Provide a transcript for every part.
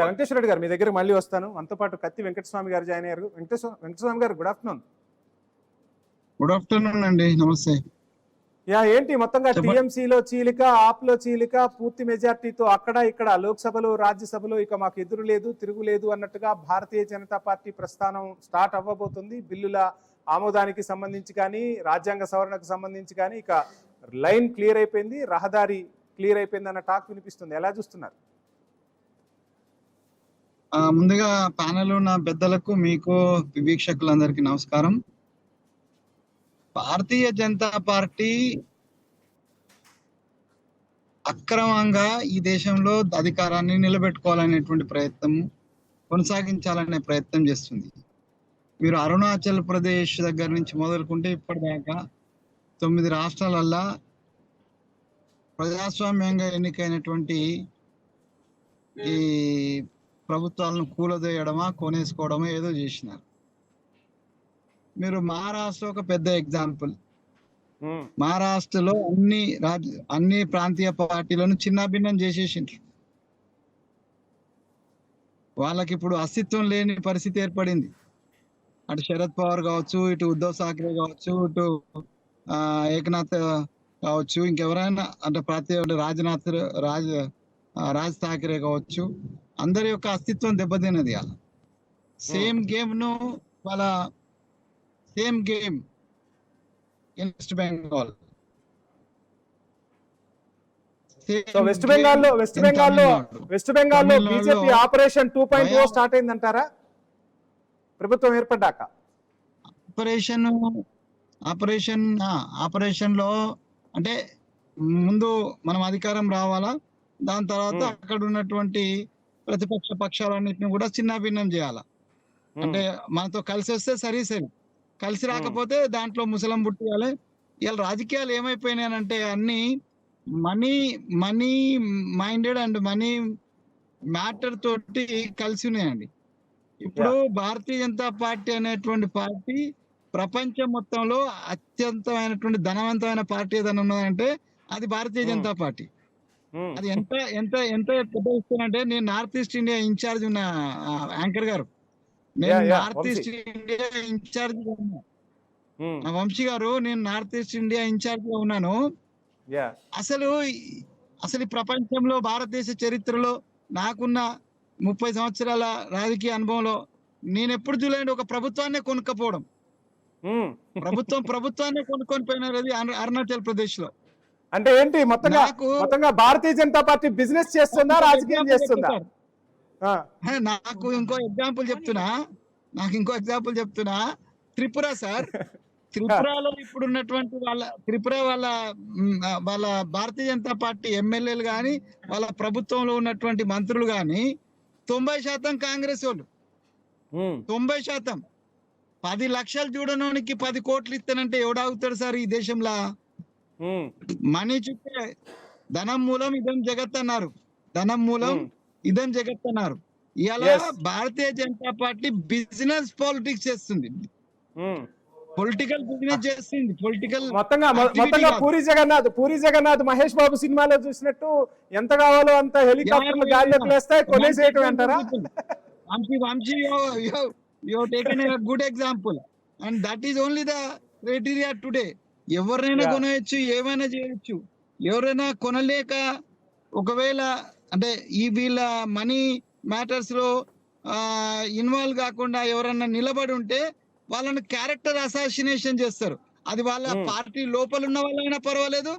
వెంకటేశ్వర రెడ్డి గారు మీ దగ్గర మళ్ళీ వస్తాను. మనతో పాటు కత్తి వెంకటస్వామి గారు జాయిన్ అయ్యారు. వెంకటస్వామి గారు గుడ్ ఆఫ్టర్నూన్. గుడ్ ఆఫ్టర్నూన్ అండి, నమస్తే. ఏంటి మొత్తంగా టీఎంసీలో చీలిక, ఆప్లో చీలిక, పూర్తి మెజార్టీతో అక్కడ ఇక్కడ లోక్సభలో రాజ్యసభలో ఇక మాకు ఎదురు లేదు తిరుగులేదు అన్నట్టుగా భారతీయ జనతా పార్టీ ప్రస్థానం స్టార్ట్ అవ్వబోతుంది. బిల్లుల ఆమోదానికి సంబంధించి కానీ రాజ్యాంగ సవరణకు సంబంధించి కానీ ఇక లైన్ క్లియర్ అయిపోయింది, రహదారి క్లియర్ అయిపోయింది అన్న టాక్ వినిపిస్తుంది. ఎలా చూస్తున్నారు? ముందుగా ప్యానెల్ ఉన్న పెద్దలకు, మీకు వీక్షకులందరికీ నమస్కారం. భారతీయ జనతా పార్టీ అక్రమంగా ఈ దేశంలో అధికారాన్ని నిలబెట్టుకోవాలనేటువంటి ప్రయత్నం కొనసాగించాలనే ప్రయత్నం చేస్తుంది. మీరు అరుణాచల్ ప్రదేశ్ దగ్గర నుంచి మొదలుకుంటే ఇప్పటిదాకా 9 రాష్ట్రాలల్లా ప్రజాస్వామ్యంగా ఎన్నికైనటువంటి ఈ ప్రభుత్వాలను కూలదోయడమా కొనేసుకోవడమా ఏదో చేసినారు. మీరు మహారాష్ట్ర ఒక పెద్ద ఎగ్జాంపుల్. మహారాష్ట్రలో అన్ని ప్రాంతీయ పార్టీలను చిన్నాభిన్నం చేసేసిండ్రు. వాళ్ళకి ఇప్పుడు అస్తిత్వం లేని పరిస్థితి ఏర్పడింది. అటు శరద్ పవార్ కావచ్చు, ఇటు ఉద్ధవ్ ఠాక్రే కావచ్చు, ఇటు ఏకనాథ్ కావచ్చు, ఇంకెవరైనా అంటే రాజ్ ఠాక్రే కావచ్చు, అందరి యొక్క అస్తిత్వం దెబ్బతిన్నది. అలా సేమ్ గేమ్ ను వాళ్ళ same game in west Bengal. West బెంగాల్లో బీజేపీ ఆపరేషన్ 2.0 స్టార్ట్ అయిందంటారా? ప్రభుత్వం ఏర్పడ్డాక ఆపరేషన్ లో అంటే ముందు మనం అధికారం రావాలా, దాని తర్వాత అక్కడ ఉన్నటువంటి ప్రతిపక్ష పక్షాలన్నింటినీ కూడా చిన్నాభిన్నం చేయాలా. అంటే మనతో కలిసి వస్తే సరే, కలిసి రాకపోతే దాంట్లో ముసలం పుట్టియాలి. ఇలా రాజకీయాలు ఏమైపోయినాయంటే అన్ని money minded and money matter తోటి కలిసి ఉన్నాయండి. ఇప్పుడు భారతీయ జనతా పార్టీ అనేటువంటి పార్టీ ప్రపంచం మొత్తంలో అత్యంతమైనటువంటి ధనవంతమైన పార్టీ ఏదైనా ఉన్నదంటే అది భారతీయ జనతా పార్టీ. అది ఎంత ఎంత ఎంత పెద్ద ఇస్తానంటే, నేను నార్త్ ఈస్ట్ ఇండియా ఇన్ఛార్జ్ ఉన్న యాంకర్ గారు, నేను నార్త్ ఈస్ట్ ఇండియా ఇన్ఛార్జ్ గా ఉన్నా. వంశీ గారు, నేను నార్త్ ఈస్ట్ ఇండియా ఇన్ఛార్జ్ గా ఉన్నాను. అసలు ఈ ప్రపంచంలో భారతదేశ చరిత్రలో నాకున్న 30 సంవత్సరాల రాజకీయ అనుభవంలో నేను ఎప్పుడు చూడండి ఒక ప్రభుత్వాన్ని కొనుక్కపోవడం. ప్రభుత్వాన్ని కొనుక్కొని పోయినారు. అది అరుణాచల్ ప్రదేశ్ లో. అంటే ఏంటి మొత్తంగా భారతీయ జనతా పార్టీ బిజినెస్ చేస్తుందా, రాజకీయం చేస్తుందా? నాకు ఇంకో ఎగ్జాంపుల్ చెప్తున్నా. త్రిపుర సార్, త్రిపురలో ఇప్పుడు ఉన్నటువంటి త్రిపుర వాళ్ళ భారతీయ జనతా పార్టీ ఎమ్మెల్యేలు కానీ, వాళ్ళ ప్రభుత్వంలో ఉన్నటువంటి మంత్రులు కానీ 90% కాంగ్రెస్ వాళ్ళు. 90%. 10 లక్షలు చూడడానికి 10 కోట్లు ఇస్తానంటే ఎవడాగుతాడు సార్ ఈ దేశంలో? మనీ చుట్టే ధనం మూలం ఇదం జగత్ అన్నారు. ఇలా Bharatiya Janata party business politics చేస్తుంది, పొలిటికల్ బిజినెస్ చేస్తుంది. మొత్తంగా పూరి జగన్నాథ్ మహేష్ బాబు సినిమాలో చూసినట్టు ఎంత కావాలో అంత హెలికాప్టర్లు గాల్లోకి లేస్తాయి, కొనేసేయటం అంటారా? Vamsi, you have taken a good example and that is only the criteria today. ఎవరైనా కొనవచ్చు, ఏమైనా చేయొచ్చు. ఎవరైనా కొనలేక ఒకవేళ అంటే ఈ వీళ్ళ మనీ మ్యాటర్స్ లో ఇన్వాల్వ్ కాకుండా ఎవరన్నా నిలబడి ఉంటే వాళ్ళని క్యారెక్టర్ అసాసినేషన్ చేస్తారు. అది వాళ్ళ పార్టీ లోపల ఉన్న వాళ్ళైనా పర్వాలేదు,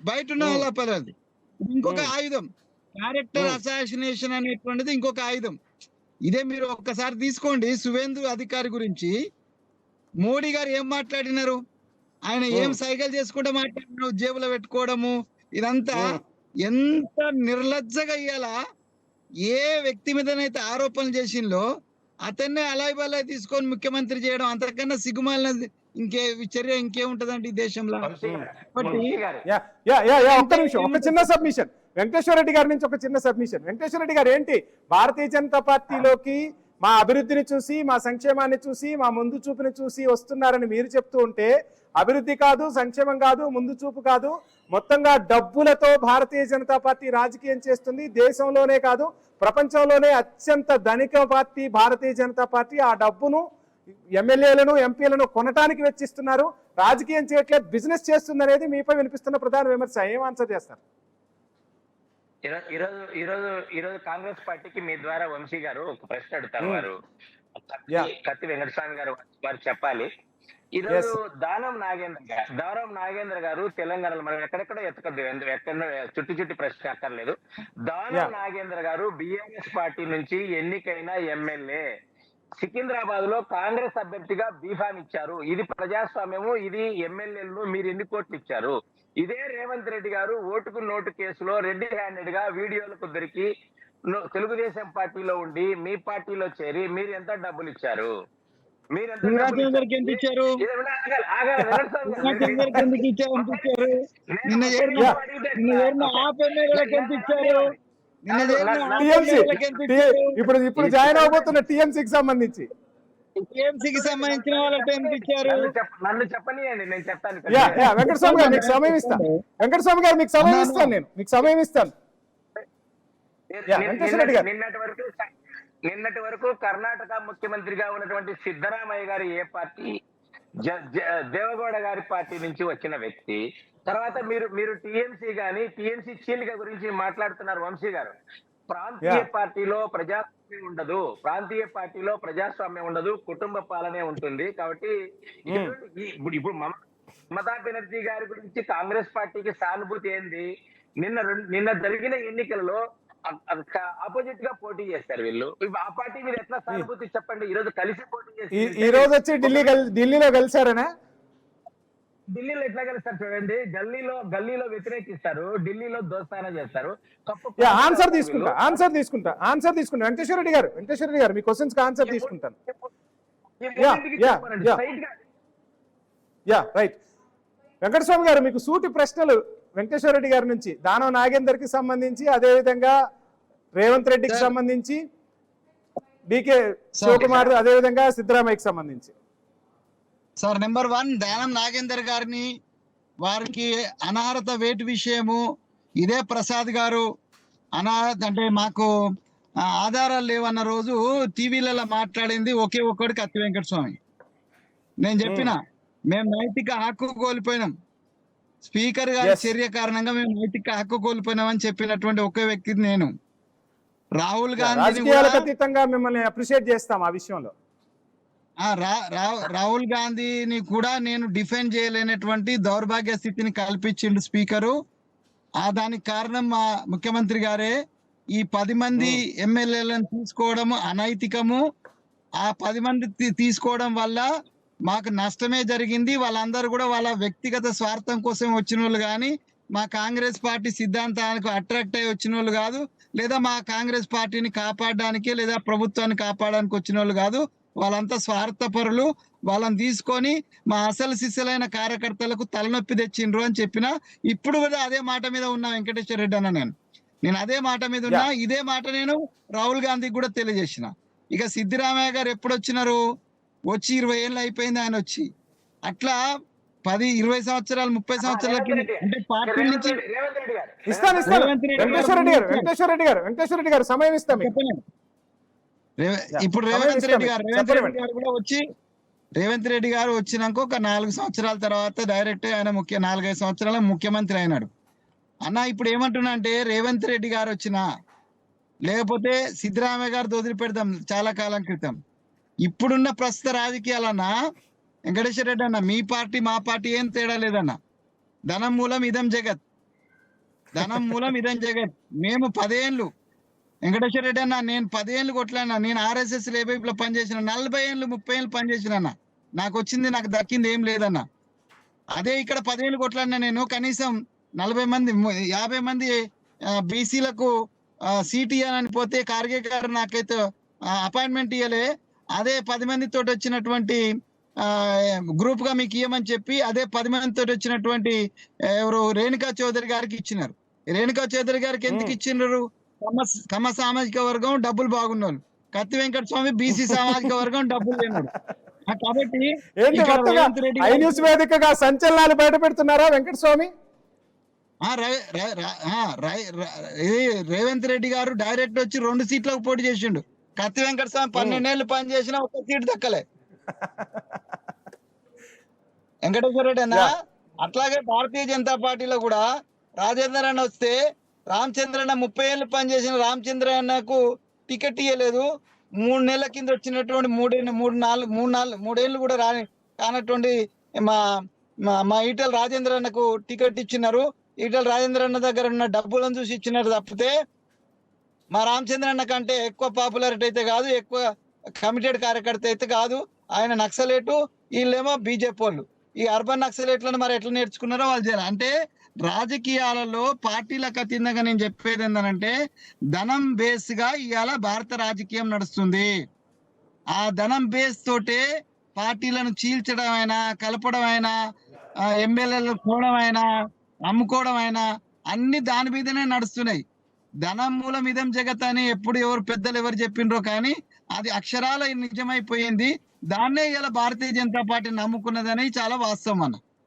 బయట ఉన్న వాళ్ళ పర్వాలేదు. ఇంకొక ఆయుధం క్యారెక్టర్ అసాసినేషన్ అనేటువంటిది ఇంకొక ఆయుధం. ఇదే మీరు ఒక్కసారి తీసుకోండి. సువేందు అధికారి గురించి మోడీ గారు ఏం మాట్లాడినారు, ఆయన ఏం సైకిల్ చేసుకుంటూ మాట్లాడినారు, జేబులో పెట్టుకోవడము, ఇదంతా ఎంత నిర్లజ్జగా ఇయ్యాలా. ఏ వ్యక్తి మీదనైతే ఆరోపణలు చేసిందో అతన్నే అలాయ్ బలాయ్ తీసుకొని ముఖ్యమంత్రి చేయడం అంతకన్నా సిగ్గుమాలిన చర్య ఇంకేముంటదండి ఈ దేశంలో? ఒక చిన్న సబ్మిషన్ వెంకటేశ్వర రెడ్డి గారి నుంచి, ఒక చిన్న సబ్మిషన్. వెంకటేశ్వర రెడ్డి గారు, ఏంటి భారతీయ జనతా పార్టీలోకి మా అభివృద్ధిని చూసి, మా సంక్షేమాన్ని చూసి, మా ముందు చూపుని చూసి వస్తున్నారని మీరు చెప్తూ ఉంటే, అభివృద్ధి కాదు, సంక్షేమం కాదు, ముందు చూపు కాదు, మొత్తంగా డబ్బులతో భారతీయ జనతా పార్టీ రాజకీయం చేస్తుంది. దేశంలోనే కాదు ప్రపంచంలోనే అత్యంత ధనిక పార్టీ భారతీయ జనతా పార్టీ. ఆ డబ్బును ఎమ్మెల్యేలను ఎంపీలను కొనటానికి వెచ్చిస్తున్నారు. రాజకీయం చేయట్లేదు, బిజినెస్ చేస్తుంది అనేది మీపై వినిపిస్తున్న ప్రధాన విమర్శ. ఏం ఆన్సర్ చేస్తారు? ఈరోజు కాంగ్రెస్ పార్టీకి మీ ద్వారా వంశీ గారు ఒక ప్రశ్న అడుగుతారు. వారు కత్తి వెంకటస్వామి గారు వారు చెప్పాలి. ఈరోజు దానం నాగేంద్ర గారు తెలంగాణలో, మనం ఎక్కడెక్కడో ఎత్తకద్దు, ఎక్కడ చుట్టి ప్రశ్న అక్కర్లేదు. దానం నాగేంద్ర గారు బిఆర్ఎస్ పార్టీ నుంచి ఎన్నికైన ఎమ్మెల్యే, సికింద్రాబాద్ లో కాంగ్రెస్ అభ్యర్థిగా బీఫామ్ ఇచ్చారు. ఇది ప్రజాస్వామ్యము, ఇది ఎమ్మెల్యేలను మీరు ఎన్ని కోట్లు ఇచ్చారు. ఇదే రేవంత్ రెడ్డి గారు ఓటుకు నోటు కేసులో రెడ్డి హ్యాండెడ్ గా వీడియోలకు దొరికి తెలుగుదేశం పార్టీలో ఉండి మీ పార్టీలో చేరి మీరు ఎంత డబ్బులు ఇచ్చారు? ఇప్పుడు జాయిన్ అవబోతున్న టీఎంసీకి సంబంధించి సంబంధించిన వాళ్ళకి ఎంత ఇచ్చారు? నన్ను చెప్పనియండి, నేను చెప్తాను. వెంకటస్వామి గారు మీకు సమయం ఇస్తాను. వెంకటస్వామి గారు మీకు సమయం ఇస్తాను. నేను మీకు సమయం ఇస్తాను. నిన్నటి వరకు కర్ణాటక ముఖ్యమంత్రిగా ఉన్నటువంటి సిద్ధరామయ్య గారు ఏ పార్టీ, దేవగౌడ గారి పార్టీ నుంచి వచ్చిన వ్యక్తి. తర్వాత మీరు టీఎంసీ గాని టీఎంసీ చీలిక గురించి మాట్లాడుతున్నారు వంశీ గారు. ప్రాంతీయ పార్టీలో ప్రజాస్వామ్యం ఉండదు, ప్రాంతీయ పార్టీలో ప్రజాస్వామ్యం ఉండదు, కుటుంబ పాలనే ఉంటుంది. కాబట్టి ఇప్పుడు మమతా బెనర్జీ గారి గురించి కాంగ్రెస్ పార్టీకి సానుభూతి ఏంది? నిన్న జరిగిన ఎన్నికలలో ఆపోజిట్ గా పోటీ చేస్తారు వీళ్ళు. ఆ పార్టీ మీద ఎట్లా సానుభూతి చెప్పండి? ఈ రోజు కలిసి పోటీ చేసి ఈ రోజు వచ్చి ఢిల్లీలో కలిసారనా? ఢిల్లీలో ఎట్లా కలుస్తారు చూడండి. గల్లీలో వ్యతిరేకిస్తారు, ఢిల్లీలో దోస్తానా చేస్తారు. ఆన్సర్ తీసుకుంటా. వెంకటేశ్వర రెడ్డి గారు మీ క్వశ్చన్స్ కి ఆన్సర్ తీసుకుంటాను. రైట్. వెంకటస్వామి గారు మీకు సూటి ప్రశ్నలు వెంకటేశ్వర రెడ్డి గారి నుంచి, దానం నాగేందర్ కి సంబంధించి, అదే విధంగా రేవంత్ రెడ్డికి సంబంధించి, డికే శివకుమార్, అదే విధంగా సిద్ధరామయ్యకి సంబంధించి. సార్, నెంబర్ 1, దానం నాగేందర్ గారిని వారికి అనర్హత వేటు విషయము ఇదే ప్రసాద్ గారు అనర్హత అంటే మాకు ఆధారాలు లేవన్న రోజు టీవీలలో మాట్లాడింది ఒకే ఒక్కడు కత్తి వెంకటస్వామి. నేను చెప్పిన మేము నైతిక హక్కు కోల్పోయినాం, స్పీకర్ గారి చర్య కారణంగా మేము నైతిక హక్కు కోల్పోయినామని చెప్పినటువంటి ఒకే వ్యక్తి నేను. రాహుల్ గాంధీ అతీతంగా మిమ్మల్ని అప్రిషియేట్ చేస్తాం ఆ విషయంలో. రాహుల్ గాంధీని కూడా నేను డిఫెండ్ చేయలేనటువంటి దౌర్భాగ్య స్థితిని కల్పించిండు స్పీకరు. దానికి కారణం మా ముఖ్యమంత్రి గారే. ఈ 10 మంది ఎమ్మెల్యేలను తీసుకోవడం అనైతికము. ఆ 10 మంది తీసుకోవడం వల్ల మాకు నష్టమే జరిగింది. వాళ్ళందరూ కూడా వాళ్ళ వ్యక్తిగత స్వార్థం కోసం వచ్చిన వాళ్ళు కానీ మా కాంగ్రెస్ పార్టీ సిద్ధాంతానికి అట్రాక్ట్ అయ్యి వచ్చిన వాళ్ళు కాదు, లేదా మా కాంగ్రెస్ పార్టీని కాపాడడానికి లేదా ప్రభుత్వాన్ని కాపాడడానికి వచ్చిన వాళ్ళు కాదు. వాళ్ళంతా స్వార్థపరులు. వాళ్ళని తీసుకొని మా అసలు శిష్యులైన కార్యకర్తలకు తలనొప్పి తెచ్చిండ్రు అని చెప్పిన. ఇప్పుడు కూడా అదే మాట మీద ఉన్నా వెంకటేశ్వర రెడ్డి అన్న. నేను అదే మాట మీద ఉన్నా. ఇదే మాట నేను రాహుల్ గాంధీకి కూడా తెలియజేసిన. ఇక సిద్ధరామయ్య గారు ఎప్పుడు వచ్చినారు? వచ్చి 20 ఏళ్ళు అయిపోయింది ఆయన వచ్చి. అట్లా 10, 20 సంవత్సరాలు, 30 సంవత్సరాలకి అంటే పార్టీ నుంచి వెంకటేశ్వర రెడ్డి గారు సమయం ఇస్తాం. ఇప్పుడు రేవంత్ రెడ్డి గారు కూడా వచ్చి, రేవంత్ రెడ్డి గారు వచ్చినాక ఒక 4 సంవత్సరాల తర్వాత డైరెక్ట్ ఆయన 4-5 సంవత్సరాల ముఖ్యమంత్రి అయినాడు అన్న. ఇప్పుడు ఏమంటున్నా అంటే రేవంత్ రెడ్డి గారు వచ్చినా లేకపోతే సిద్ధరామయ్య గారు వదిలిపెడతాం చాలా కాలం క్రితం. ఇప్పుడున్న ప్రస్తుత రాజకీయాలన్నా వెంకటేశ్వర రెడ్డి అన్న, మీ పార్టీ మా పార్టీ ఏం తేడా లేదన్న. ధనం మూలం ఇదం జగత్, మేము 10 ఏళ్ళు వెంకటేశ్వర రెడ్డి అన్న, నేను 10 ఏళ్ళు కొట్లాడినా. నేను RSS లేబైపులో పనిచేసిన, 40 ఏళ్ళు 30 ఏళ్ళు పనిచేసిన. నాకు వచ్చింది నాకు దక్కింది ఏం లేదన్న. అదే ఇక్కడ 10 ఏళ్ళు కొట్లాడినా నేను. కనీసం 40 మంది 50 మంది బీసీలకు సీట్ ఇవ్వాలని పోతే ఖార్గే గారు నాకైతే అపాయింట్మెంట్ ఇవ్వలే. అదే 10 మందితో వచ్చినటువంటి గ్రూప్ గా మీకు ఇవ్వమని చెప్పి అదే 10 మందితో వచ్చినటువంటి ఎవరు రేణుకా చౌదరి గారికి ఇచ్చినారు. రేణుకా చౌదరి గారికి ఎందుకు ఇచ్చినారు? కమ్మ సామాజిక వర్గం డబ్బులు బాగున్నారు. కత్తి వెంకటస్వామి బీసీ సామాజిక వర్గం డబ్బులు లేనాడు. కాబట్టి వేదికగా సంచలనాలు బయట పెడుతున్నారా వెంకటస్వామి? ఇది రేవంత్ రెడ్డి గారు డైరెక్ట్ వచ్చి 2 సీట్లకు పోటీ చేసిండు. కత్తి వెంకట స్వామి 12 ఏళ్ళు పని చేసినా ఒక్క సీటు దక్కలే. వెంకటేశ్వర రెడ్డి అన్న అట్లాగే భారతీయ జనతా పార్టీలో కూడా రాజేందర్ అన్న వస్తే రామచంద్ర అన్న 30 ఏళ్ళు పనిచేసిన రామచంద్ర అన్నకు టికెట్ ఇవ్వలేదు. 3 నెలల కింద వచ్చినటువంటి 3 ఏళ్ళు కూడా కానటువంటి మా ఈటెల రాజేంద్ర అన్నకు టికెట్ ఇచ్చినారు. ఈటెల రాజేంద్ర అన్న దగ్గర ఉన్న డబ్బులను చూసి ఇచ్చినారు తప్పితే మా రామచంద్ర అన్న కంటే ఎక్కువ పాపులారిటీ అయితే కాదు, ఎక్కువ కమిటెడ్ కార్యకర్త అయితే కాదు. ఆయన నక్సలేటు, వీళ్ళేమో బీజేపీ వాళ్ళు. ఈ అర్బన్ నక్సలేట్లను మరి ఎట్లా నేర్చుకున్నారో వాళ్ళు చేయాలి. అంటే రాజకీయాలలో పార్టీలకు అతీతంగా నేను చెప్పేది ఏంటంటే ధనం బేస్ గా ఇవాళ భారత రాజకీయం నడుస్తుంది. ఆ ధనం బేస్ తోటే పార్టీలను చీల్చడం అయినా, కలపడం అయినా, ఎమ్మెల్యేలు పోవడం అయినా, అమ్ముకోవడం అయినా అన్ని దాని మీదనే నడుస్తున్నాయి. ధనం మూలం ఇదం జగత్ అని ఎప్పుడు ఎవరు పెద్దలు ఎవరు చెప్పిండ్రో కానీ అది అక్షరాల నిజమైపోయింది. దాన్నే ఇలా భారతీయ జనతా పార్టీ నమ్ముకున్నదని చాలా వాస్తవం అన్న.